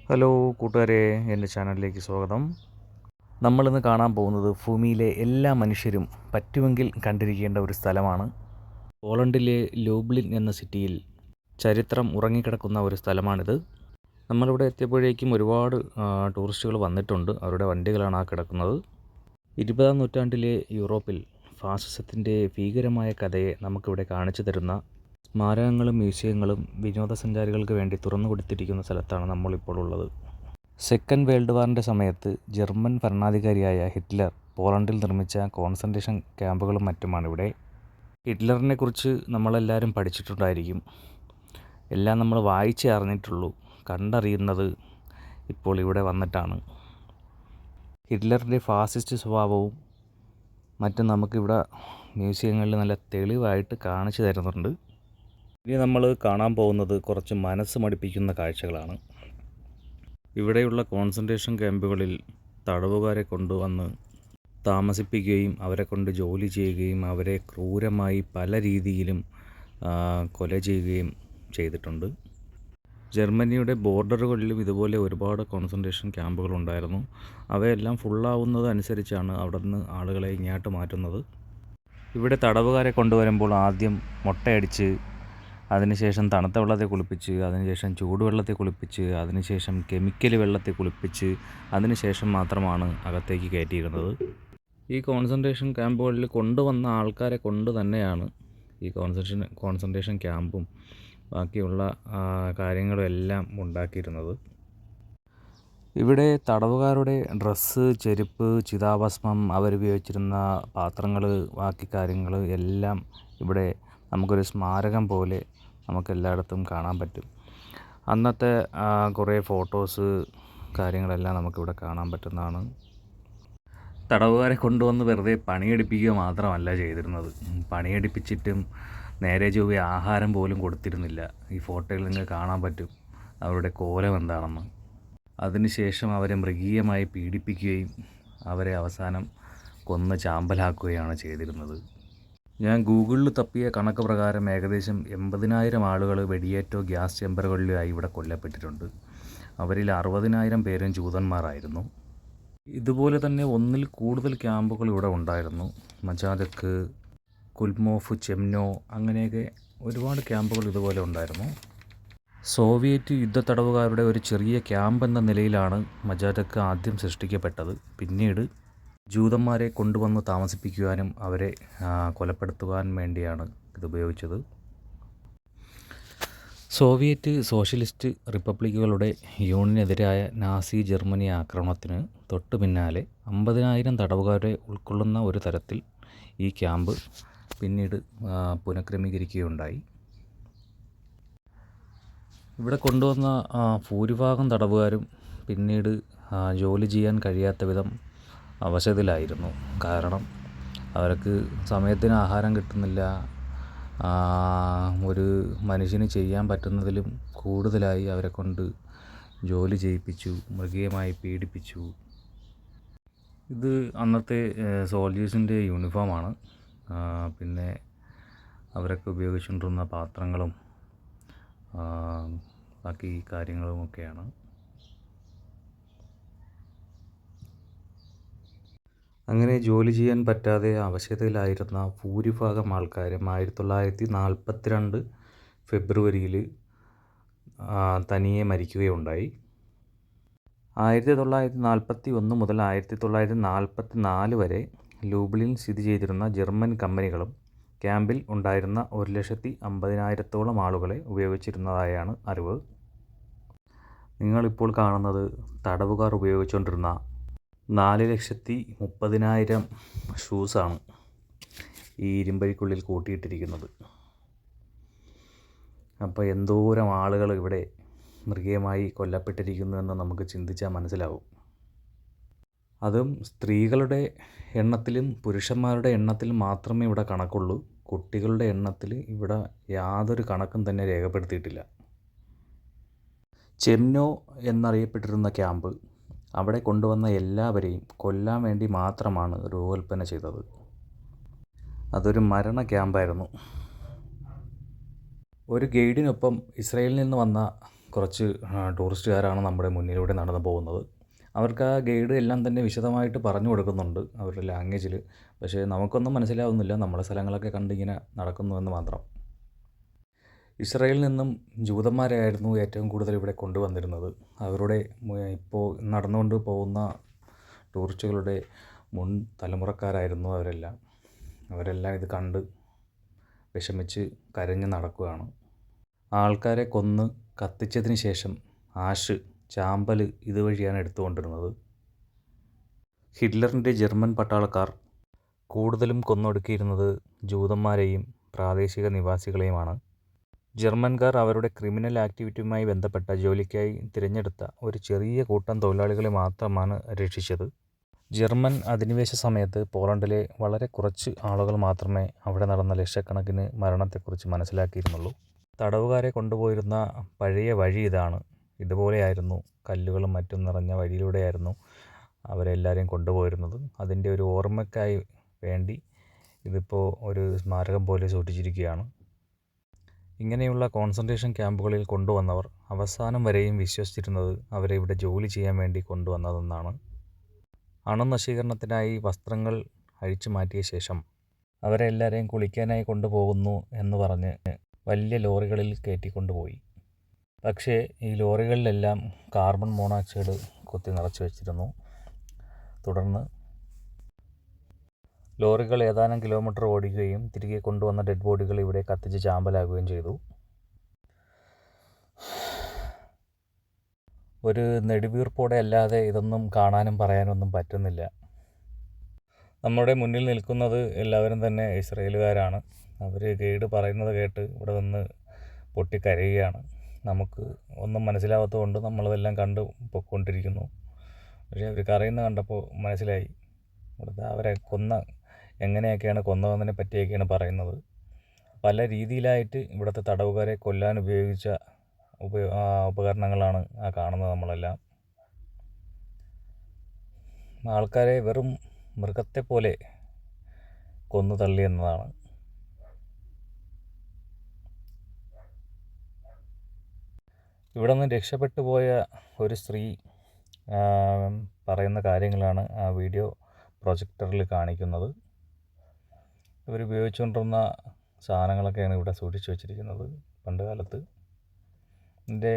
Hello കൂട്ടുകാരെ, എൻ്റെ ചാനലിലേക്ക് സ്വാഗതം. നമ്മളിന്ന് കാണാൻ പോകുന്നത് ഭൂമിയിലെ എല്ലാ മനുഷ്യരും പറ്റുമെങ്കിൽ കണ്ടിരിക്കേണ്ട ഒരു സ്ഥലമാണ്. പോളണ്ടിലെ ലൂബ്ലിൻ എന്ന സിറ്റിയിൽ ചരിത്രം ഉറങ്ങിക്കിടക്കുന്ന ഒരു സ്ഥലമാണിത്. നമ്മളിവിടെ എത്തിയപ്പോഴേക്കും ഒരുപാട് ടൂറിസ്റ്റുകൾ വന്നിട്ടുണ്ട്. അവരുടെ വണ്ടികളാണ് ആ കിടക്കുന്നത്. 20-ാം നൂറ്റാണ്ടിലെ യൂറോപ്പിൽ ഫാസിസത്തിൻ്റെ ഭീകരമായ കഥയെ നമുക്കിവിടെ കാണിച്ചു തരുന്ന സ്മാരകങ്ങളും മ്യൂസിയങ്ങളും വിനോദസഞ്ചാരികൾക്ക് വേണ്ടി തുറന്നു കൊടുത്തിരിക്കുന്ന സ്ഥലത്താണ് നമ്മളിപ്പോൾ ഉള്ളത്. സെക്കൻഡ് വേൾഡ് വാറിൻ്റെ സമയത്ത് ജർമ്മൻ ഭരണാധികാരിയായ ഹിറ്റ്ലർ പോളണ്ടിൽ നിർമ്മിച്ച കോൺസെൻട്രേഷൻ ക്യാമ്പുകളും മറ്റുമാണിവിടെ. ഹിറ്റ്ലറിനെക്കുറിച്ച് നമ്മളെല്ലാവരും പഠിച്ചിട്ടുണ്ടായിരിക്കും. എല്ലാം നമ്മൾ വായിച്ചേ അറിഞ്ഞിട്ടുള്ളൂ. കണ്ടറിയുന്നത് ഇപ്പോൾ ഇവിടെ വന്നിട്ടാണ്. ഹിറ്റ്ലറിൻ്റെ ഫാസിസ്റ്റ് സ്വഭാവവും മറ്റും നമുക്കിവിടെ മ്യൂസിയങ്ങളിൽ നല്ല തെളിവായിട്ട് കാണിച്ചു തരുന്നുണ്ട്. ഇനി നമ്മൾ കാണാൻ പോകുന്നത് കുറച്ച് മനസ്സ് മടുപ്പിക്കുന്ന കാഴ്ചകളാണ്. ഇവിടെയുള്ള കോൺസെൻട്രേഷൻ ക്യാമ്പുകളിൽ തടവുകാരെ കൊണ്ടുവന്ന് താമസിപ്പിക്കുകയും അവരെ കൊണ്ട് ജോലി ചെയ്യുകയും അവരെ ക്രൂരമായി പല രീതിയിലും കൊല ചെയ്യുകയും ചെയ്തിട്ടുണ്ട്. ജർമ്മനിയുടെ ബോർഡറുകളിലും ഇതുപോലെ ഒരുപാട് കോൺസെൻട്രേഷൻ ക്യാമ്പുകൾ ഉണ്ടായിരുന്നു. അവയെല്ലാം ഫുള്ളാവുന്നതനുസരിച്ചാണ് അവിടെ നിന്ന് ആളുകളെ ഇങ്ങോട്ട് മാറ്റുന്നത്. ഇവിടെ തടവുകാരെ കൊണ്ടുവരുമ്പോൾ ആദ്യം മുട്ടയടിച്ച്, അതിനുശേഷം തണുത്ത വെള്ളത്തിൽ കുളിപ്പിച്ച്, അതിനുശേഷം ചൂടുവെള്ളത്തിൽ കുളിപ്പിച്ച്, അതിനുശേഷം കെമിക്കൽ വെള്ളത്തിൽ കുളിപ്പിച്ച്, അതിനുശേഷം മാത്രമാണ് അകത്തേക്ക് കയറ്റിയിരുന്നത്. ഈ കോൺസെൻട്രേഷൻ ക്യാമ്പുകളിൽ കൊണ്ടുവന്ന ആൾക്കാരെ കൊണ്ട് തന്നെയാണ് ഈ കോൺസെൻട്രേഷൻ ക്യാമ്പും ബാക്കിയുള്ള കാര്യങ്ങളും എല്ലാം ഉണ്ടാക്കിയിരുന്നത്. ഇവിടെ തടവുകാരുടെ ഡ്രസ്സ്, ചെരുപ്പ്, ചിതാഭസ്മം, അവരുപയോഗിച്ചിരുന്ന പാത്രങ്ങൾ, ബാക്കി കാര്യങ്ങൾ എല്ലാം ഇവിടെ നമുക്കൊരു സ്മാരകം പോലെ നമുക്കെല്ലായിടത്തും കാണാൻ പറ്റും. അന്നത്തെ കുറേ ഫോട്ടോസ് കാര്യങ്ങളെല്ലാം നമുക്കിവിടെ കാണാൻ പറ്റുന്നതാണ്. തടവുകാരെ കൊണ്ടുവന്ന് വെറുതെ പണിയെടുപ്പിക്കുക മാത്രമല്ല ചെയ്തിരുന്നത്. പണിയെടുപ്പിച്ചിട്ടും നേരെ ചൊവ്വേ ആഹാരം പോലും കൊടുത്തിരുന്നില്ല. ഈ ഫോട്ടോയിൽ നിങ്ങൾക്ക് കാണാൻ പറ്റും അവരുടെ കോലം എന്താണെന്ന്. അതിനുശേഷം അവരെ മൃഗീയമായി പീഡിപ്പിക്കുകയും അവരെ അവസാനം കൊന്ന് ചാമ്പലാക്കുകയാണ് ചെയ്തിരുന്നത്. ഞാൻ ഗൂഗിളിൽ തപ്പിയ കണക്ക് പ്രകാരം ഏകദേശം 80,000 ആളുകൾ വെടിയേറ്റോ ഗ്യാസ് ചേമ്പറുകളിലോ ആയി ഇവിടെ കൊല്ലപ്പെട്ടിട്ടുണ്ട്. അവരിൽ 60,000 പേരും ജൂതന്മാരായിരുന്നു. ഇതുപോലെ തന്നെ ഒന്നിൽ കൂടുതൽ ക്യാമ്പുകൾ ഇവിടെ ഉണ്ടായിരുന്നു. മജാദക്ക്, കുൽമോഫ്, ചെമ്നോ, അങ്ങനെയൊക്കെ ഒരുപാട് ക്യാമ്പുകൾ ഇതുപോലെ ഉണ്ടായിരുന്നു. സോവിയറ്റ് യുദ്ധത്തടവുകാരുടെ ഒരു ചെറിയ ക്യാമ്പ് എന്ന നിലയിലാണ് മജാദക്ക് ആദ്യം സൃഷ്ടിക്കപ്പെട്ടത്. പിന്നീട് ജൂതന്മാരെ കൊണ്ടുവന്ന് താമസിപ്പിക്കുവാനും അവരെ കൊലപ്പെടുത്തുവാൻ വേണ്ടിയാണ് ഇത് ഉപയോഗിച്ചത്. സോവിയറ്റ് സോഷ്യലിസ്റ്റ് റിപ്പബ്ലിക്കുകളുടെ യൂണിയനെതിരായ നാസി ജർമ്മനി ആക്രമണത്തിന് തൊട്ടു പിന്നാലെ 50,000 തടവുകാരെ ഉൾക്കൊള്ളുന്ന ഒരു തരത്തിൽ ഈ ക്യാമ്പ് പിന്നീട് പുനഃക്രമീകരിക്കുകയുണ്ടായി. ഇവിടെ കൊണ്ടുവന്ന ഭൂരിഭാഗം തടവുകാരും പിന്നീട് ജോലി ചെയ്യാൻ കഴിയാത്ത വിധം അവശതയിലായിരുന്നു. കാരണം അവർക്ക് സമയത്തിന് ആഹാരം കിട്ടുന്നില്ല. ഒരു മനുഷ്യന് ചെയ്യാൻ പറ്റുന്നതിലും കൂടുതലായി അവരെ കൊണ്ട് ജോലി ചെയ്യിപ്പിച്ചു, മൃഗീയമായി പീഡിപ്പിച്ചു. ഇത് അന്നത്തെ സോൾജേഴ്സിൻ്റെ യൂണിഫോമാണ്. പിന്നെ അവരൊക്കെ ഉപയോഗിച്ചുകൊണ്ടിരുന്ന പാത്രങ്ങളും ബാക്കി കാര്യങ്ങളുമൊക്കെയാണ്. അങ്ങനെ ജോലി ചെയ്യാൻ പറ്റാതെ അവശതയിലായിരുന്ന ഭൂരിഭാഗം ആൾക്കാരും 1942 ഫെബ്രുവരിയിൽ തനിയെ മരിക്കുകയുണ്ടായി. 1941 മുതൽ 1944 വരെ ലൂബ്ലിൻ സ്ഥിതി ചെയ്തിരുന്ന ജർമ്മൻ കമ്പനികളും ക്യാമ്പിൽ ഉണ്ടായിരുന്ന 150,000-ഓളം ആളുകളെ ഉപയോഗിച്ചിരുന്നതായാണ് അറിവ്. നിങ്ങളിപ്പോൾ കാണുന്നത് തടവുകാർ ഉപയോഗിച്ചുകൊണ്ടിരുന്ന 4,30,000 ഷൂസാണ് ഈ ഇരുമ്പഴിക്കുള്ളിൽ കൂട്ടിയിട്ടിരിക്കുന്നത്. അപ്പോൾ എന്തോരം ആളുകൾ ഇവിടെ മൃഗീയമായി കൊല്ലപ്പെട്ടിരിക്കുന്നു എന്ന് നമുക്ക് ചിന്തിച്ചാൽ മനസ്സിലാവും. അതും സ്ത്രീകളുടെ എണ്ണത്തിലും പുരുഷന്മാരുടെ എണ്ണത്തിലും മാത്രമേ ഇവിടെ കണക്കുള്ളൂ. കുട്ടികളുടെ എണ്ണത്തിൽ ഇവിടെ യാതൊരു കണക്കും തന്നെ രേഖപ്പെടുത്തിയിട്ടില്ല. ചെമ്നോ എന്നറിയപ്പെട്ടിരുന്ന ക്യാമ്പ് അവിടെ കൊണ്ടുവന്ന എല്ലാവരെയും കൊല്ലാൻ വേണ്ടി മാത്രമാണ് രൂപകൽപ്പന ചെയ്തത്. അതൊരു മരണ ക്യാമ്പായിരുന്നു. ഒരു ഗൈഡിനൊപ്പം ഇസ്രായേലിൽ നിന്ന് വന്ന കുറച്ച് ടൂറിസ്റ്റുകാരാണ് നമ്മുടെ മുന്നിലൂടെ നടന്നു പോകുന്നത്. അവർക്ക് ആ ഗൈഡ് എല്ലാം തന്നെ വിശദമായിട്ട് പറഞ്ഞു കൊടുക്കുന്നുണ്ട് അവരുടെ ലാംഗ്വേജിൽ. പക്ഷേ നമുക്കൊന്നും മനസ്സിലാവുന്നില്ല. നമ്മുടെ സ്ഥലങ്ങളൊക്കെ കണ്ടിങ്ങനെ നടക്കുന്നുവെന്ന് മാത്രം. ഇസ്രായേലിൽ നിന്നും ജൂതന്മാരെയായിരുന്നു ഏറ്റവും കൂടുതൽ ഇവിടെ കൊണ്ടുവന്നിരുന്നത്. അവരുടെ ഇപ്പോൾ നടന്നുകൊണ്ട് പോകുന്ന ടൂറിസ്റ്റുകളുടെ മുൻ തലമുറക്കാരായിരുന്നു അവരെല്ലാം. അവരെല്ലാം ഇത് കണ്ട് വിഷമിച്ച് കരഞ്ഞ് നടക്കുകയാണ്. ആൾക്കാരെ കൊന്ന് കത്തിച്ചതിന് ശേഷം ആഷ്, ചാമ്പൽ ഇതുവഴിയാണ് എടുത്തുകൊണ്ടിരുന്നത്. ഹിറ്റ്ലറിൻ്റെ ജർമ്മൻ പട്ടാളക്കാർ കൂടുതലും കൊന്നൊടുക്കിയിരുന്നത് ജൂതന്മാരെയും പ്രാദേശിക നിവാസികളെയുമാണ്. ജർമ്മൻകാർ അവരുടെ ക്രിമിനൽ ആക്ടിവിറ്റിയുമായി ബന്ധപ്പെട്ട ജോലിക്കായി തിരഞ്ഞെടുത്ത ഒരു ചെറിയ കൂട്ടം തൊഴിലാളികളെ മാത്രമാണ് രക്ഷിച്ചത്. ജർമ്മൻ അധിനിവേശ സമയത്ത് പോളണ്ടിലെ വളരെ കുറച്ച് ആളുകൾ മാത്രമേ അവിടെ നടന്ന ലക്ഷക്കണക്കിന് മരണത്തെക്കുറിച്ച് മനസ്സിലാക്കിയിരുന്നുള്ളൂ. തടവുകാരെ കൊണ്ടുപോയിരുന്ന പഴയ വഴി ഇതാണ്. ഇതുപോലെയായിരുന്നു, കല്ലുകളും മറ്റും നിറഞ്ഞ വഴിയിലൂടെയായിരുന്നു അവരെല്ലാവരെയും കൊണ്ടുപോയിരുന്നത്. അതിൻ്റെ ഒരു ഓർമ്മയ്ക്കായി വേണ്ടി ഇതിപ്പോൾ ഒരു സ്മാരകം പോലെ സൂക്ഷിച്ചിരിക്കുകയാണ്. ഇങ്ങനെയുള്ള കോൺസെൻട്രേഷൻ ക്യാമ്പുകളിൽ കൊണ്ടുവന്നവർ അവസാനം വരെയും വിശ്വസിച്ചിരുന്നത് അവരെ ഇവിടെ ജോലി ചെയ്യാൻ വേണ്ടി കൊണ്ടുവന്നതെന്നാണ്. അണുനശീകരണത്തിനായി വസ്ത്രങ്ങൾ അഴിച്ചു മാറ്റിയ ശേഷം അവരെ എല്ലാവരെയും കുളിക്കാനായി കൊണ്ടുപോകുന്നു എന്ന് പറഞ്ഞ് വലിയ ലോറികളിൽ കയറ്റിക്കൊണ്ടുപോയി. പക്ഷേ ഈ ലോറികളിലെല്ലാം കാർബൺ മോണോക്സൈഡ് കുത്തി നിറച്ച് വെച്ചിരുന്നു. തുടർന്ന് ലോറികൾ ഏതാനും കിലോമീറ്റർ ഓടുകയും തിരികെ കൊണ്ടുവന്ന ഡെഡ് ബോഡികൾ ഇവിടെ കത്തിച്ച് ചാമ്പലാകുകയും ചെയ്തു. ഒരു നെടുവീർപ്പോടെ അല്ലാതെ ഇതൊന്നും കാണാനും പറയാനൊന്നും പറ്റുന്നില്ല. നമ്മുടെ മുന്നിൽ നിൽക്കുന്നത് എല്ലാവരും തന്നെ ഇസ്രായേലുകാരാണ്. അവർ ഗൈഡ് പറയുന്നത് കേട്ട് ഇവിടെ നിന്ന് പൊട്ടിക്കരയുകയാണ്. നമുക്ക് ഒന്നും മനസ്സിലാവാത്തത് കൊണ്ട് നമ്മളതെല്ലാം കണ്ട് പൊയ്ക്കൊണ്ടിരിക്കുന്നു. പക്ഷേ അവർ കരയുന്നത് കണ്ടപ്പോൾ മനസ്സിലായി ഇവിടുത്തെ അവരെ എങ്ങനെയൊക്കെയാണ് കൊന്നതെന്നതിനെ പറ്റിയൊക്കെയാണ് പറയുന്നത്. പല രീതിയിലായിട്ട് ഇവിടുത്തെ തടവുകാരെ കൊല്ലാൻ ഉപയോഗിച്ച ഉപകരണങ്ങളാണ് ആ കാണുന്നത് നമ്മളെല്ലാം. ആൾക്കാരെ വെറും മൃഗത്തെ പോലെ കൊന്നു തള്ളി എന്നതാണ്. ഇവിടെ നിന്ന് രക്ഷപ്പെട്ടു പോയ ഒരു സ്ത്രീ പറയുന്ന കാര്യങ്ങളാണ് ആ വീഡിയോ പ്രൊജക്ടറിൽ കാണിക്കുന്നത്. ഇവരുപയോഗിച്ചുകൊണ്ടിരുന്ന സാധനങ്ങളൊക്കെയാണ് ഇവിടെ സൂക്ഷിച്ചു വച്ചിരിക്കുന്നത് പണ്ട് കാലത്ത്. ഇതിൻ്റെ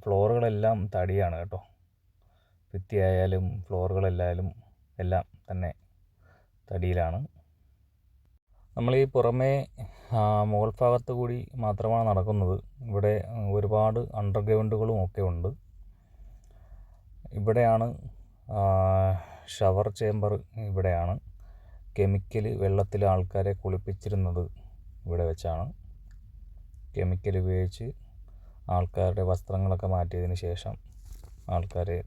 ഫ്ലോറുകളെല്ലാം തടിയാണ് കേട്ടോ. ഭിത്തിയായാലും ഫ്ലോറുകളെല്ലായാലും എല്ലാം തന്നെ തടിയിലാണ്. നമ്മൾ ഈ പുറമേ മുകൾ ഭാഗത്ത് കൂടി മാത്രമാണ് നടക്കുന്നത്. ഇവിടെ ഒരുപാട് അണ്ടർഗ്രൗണ്ടുകളും ഒക്കെ ഉണ്ട്. ഇവിടെയാണ് ഷവർ ചേമ്പർ. ഇവിടെയാണ് കെമിക്കൽ വെള്ളത്തിൽ ആൾക്കാരെ കുളിപ്പിച്ചിരുന്നത്. ഇവിടെ വെച്ചാണ് കെമിക്കൽ ഉപയോഗിച്ച് ആൾക്കാരുടെ വസ്ത്രങ്ങളൊക്കെ മാറ്റിയതിന് ശേഷം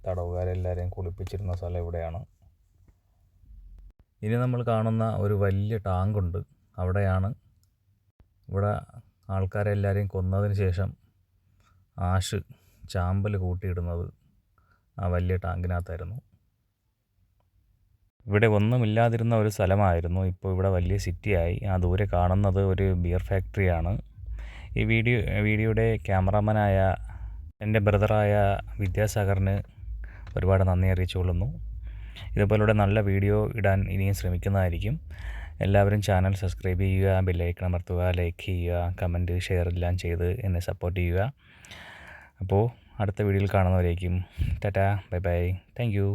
തടവുകാരെല്ലാവരെയും കുളിപ്പിച്ചിരുന്ന സ്ഥലം ഇവിടെയാണ്. ഇനി നമ്മൾ കാണുന്ന ഒരു വലിയ ടാങ്കുണ്ട്. അവിടെയാണ് ഇവിടെ ആൾക്കാരെല്ലാവരെയും കൊന്നതിന് ശേഷം ആഷ്, ചാമ്പൽ കൂട്ടിയിടുന്നത് ആ വലിയ ടാങ്കിനകത്തായിരുന്നു. ഇവിടെ ഒന്നുമില്ലാതിരുന്ന ഒരു സ്ഥലമായിരുന്നു. ഇപ്പോൾ ഇവിടെ വലിയ സിറ്റിയായി. ആ ദൂരെ കാണുന്നത് ഒരു ബിയർ ഫാക്ടറിയാണ്. ഈ വീഡിയോയുടെ ക്യാമറാമാനായ എൻ്റെ ബ്രദറായ വിദ്യാസാഗറിന് ഒരുപാട് നന്ദി അറിയിച്ചുകൊള്ളുന്നു. ഇതുപോലുള്ള നല്ല വീഡിയോ ഇടാൻ ഇനിയും ശ്രമിക്കുന്നതായിരിക്കും. എല്ലാവരും ചാനൽ സബ്സ്ക്രൈബ് ചെയ്യുക, ബെല്ലൈക്കൺ അമർത്തുക, ലൈക്ക് ചെയ്യുക, കമൻറ്റ്, ഷെയർ എല്ലാം ചെയ്ത് എന്നെ സപ്പോർട്ട് ചെയ്യുക. അപ്പോൾ അടുത്ത വീഡിയോയിൽ കാണുന്നവരേക്കും tata, bye bye, thank U.